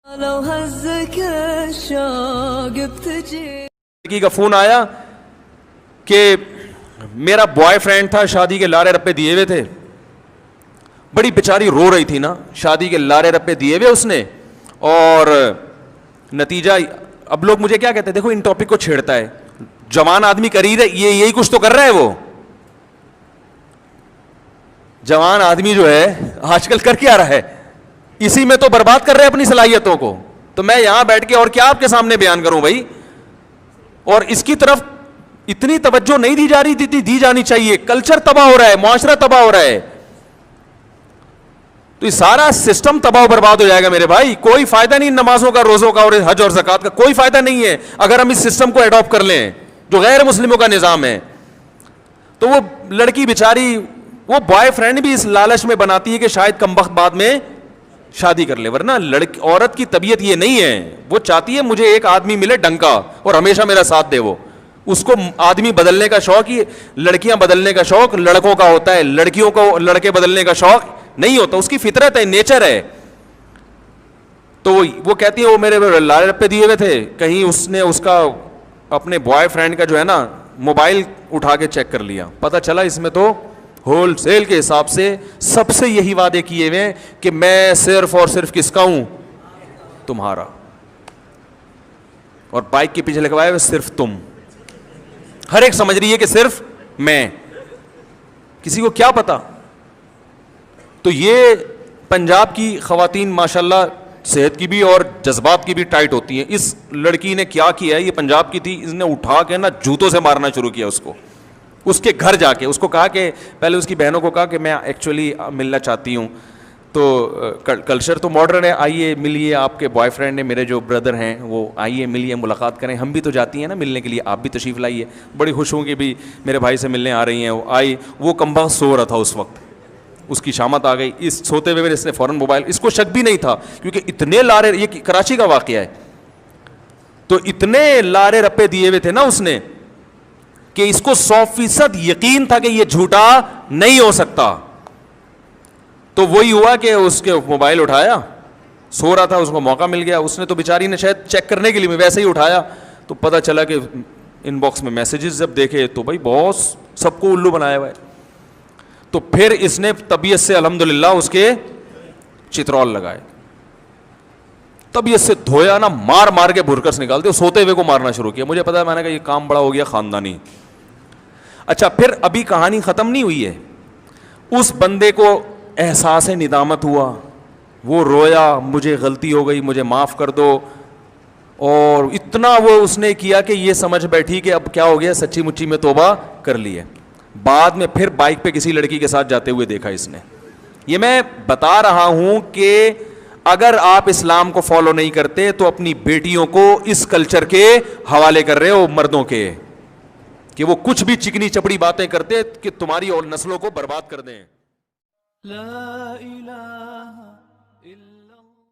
لڑکی کا فون آیا کہ میرا بوائے فرینڈ تھا, شادی کے لارے رپے دیے ہوئے تھے, بڑی بیچاری رو رہی تھی نا, شادی کے لارے رپے دیے ہوئے اس نے, اور نتیجہ اب لوگ مجھے کیا کہتے ہیں, دیکھو ان ٹاپک کو چھیڑتا ہے, جوان آدمی کر ہی رہے, یہ یہی کچھ تو کر رہا ہے, وہ جوان آدمی جو ہے آج کل کر کے آ رہا ہے, اسی میں تو برباد کر رہے ہیں اپنی صلاحیتوں کو. تو میں یہاں بیٹھ کے اور کیا آپ کے سامنے بیان کروں بھائی, اور اس کی طرف اتنی توجہ نہیں دی جا رہی تھی, دی جانی چاہیے. کلچر تباہ ہو رہا ہے, معاشرہ تباہ ہو رہا ہے, تو یہ سارا سسٹم تباہ و برباد ہو جائے گا میرے بھائی. کوئی فائدہ نہیں نمازوں کا, روزوں کا اور حج اور زکوٰۃ کا, کوئی فائدہ نہیں ہے اگر ہم اس سسٹم کو اڈاپٹ کر لیں جو غیر مسلموں کا نظام ہے. تو وہ لڑکی بیچاری, وہ بوائے فرینڈ بھی اس لالچ میں بناتی ہے کہ شاید کمبخت بعد میں شادی کر لے, ورنہ عورت کی طبیعت یہ نہیں ہے. وہ چاہتی ہے مجھے ایک آدمی ملے ڈنکا اور ہمیشہ میرا ساتھ دے. وہ اس کو آدمی بدلنے کا شوق ہی, لڑکیاں بدلنے کا شوق لڑکوں کا ہوتا ہے, لڑکیوں کو لڑکے بدلنے کا شوق نہیں ہوتا. اس کی فطرت ہے, نیچر ہے. تو وہ کہتی ہے وہ میرے لارے رپے دیے ہوئے تھے, کہیں اس نے اس کا اپنے بوائے فرینڈ کا جو ہے نا موبائل اٹھا کے چیک کر لیا, پتہ چلا اس میں تو ہول سیل کے حساب سے سب سے یہی وعدے کیے ہوئے کہ میں صرف اور صرف کس کا ہوں, تمہارا, اور بائک کے پیچھے لگوائے ہوئے صرف تم. ہر ایک سمجھ رہی ہے کہ صرف میں, کسی کو کیا پتا. تو یہ پنجاب کی خواتین ماشاءاللہ صحت کی بھی اور جذبات کی بھی ٹائٹ ہوتی ہیں. اس لڑکی نے کیا کیا ہے, یہ پنجاب کی تھی, اس نے اٹھا کے نا جوتوں سے مارنا شروع کیا اس کو, اس کے گھر جا کے. اس کو کہا کہ پہلے اس کی بہنوں کو کہا کہ میں ایکچولی ملنا چاہتی ہوں, تو کلچر تو ماڈرن ہے, آئیے ملیے, آپ کے بوائے فرینڈ نے, میرے جو بردر ہیں وہ آئیے ملیے, ملاقات کریں, ہم بھی تو جاتی ہیں نا ملنے کے لیے, آپ بھی تشریف لائیے. بڑی خوش ہوں کہ بھی میرے بھائی سے ملنے آ رہی ہیں. وہ آئی, وہ کمبخت سو رہا تھا اس وقت, اس کی شامت آ گئی. اس سوتے ہوئے اس نے فوراً موبائل, اس کو شک بھی نہیں تھا کیونکہ اتنے لارے, یہ کراچی کا واقعہ ہے, تو اتنے لارے رپے دیے ہوئے تھے نا اس نے کہ اس کو 100% یقین تھا کہ یہ جھوٹا نہیں ہو سکتا. تو وہی ہوا کہ اس کے موبائل اٹھایا, سو رہا تھا, اس کو موقع مل گیا, اس نے تو بیچاری نے شاید چیک کرنے کے لیے ویسے ہی اٹھایا, تو پتہ چلا کہ ان باکس میں میسیجز جب دیکھے تو بھائی بہت سب کو الو بنایا ہوا ہے. تو پھر اس نے طبیعت سے الحمدللہ اس کے چترول لگائے, طبیعت سے دھویا نا, مار مار کے بھرکس نکالتے, سوتے ہوئے کو مارنا شروع کیا. مجھے پتا ہے, میں نے کہا یہ کام بڑا ہو گیا خاندانی. اچھا پھر ابھی کہانی ختم نہیں ہوئی ہے, اس بندے کو احساس ندامت ہوا, وہ رویا, مجھے غلطی ہو گئی, مجھے معاف کر دو, اور اتنا وہ اس نے کیا کہ یہ سمجھ بیٹھی کہ اب کیا ہو گیا, سچی مچی میں توبہ کر لی ہے. بعد میں پھر بائک پہ کسی لڑکی کے ساتھ جاتے ہوئے دیکھا اس نے. یہ میں بتا رہا ہوں کہ اگر آپ اسلام کو فالو نہیں کرتے تو اپنی بیٹیوں کو اس کلچر کے حوالے کر رہے ہو, مردوں کے, کہ وہ کچھ بھی چکنی چپڑی باتیں کرتے کہ تمہاری اور نسلوں کو برباد کر دیں. لا الہ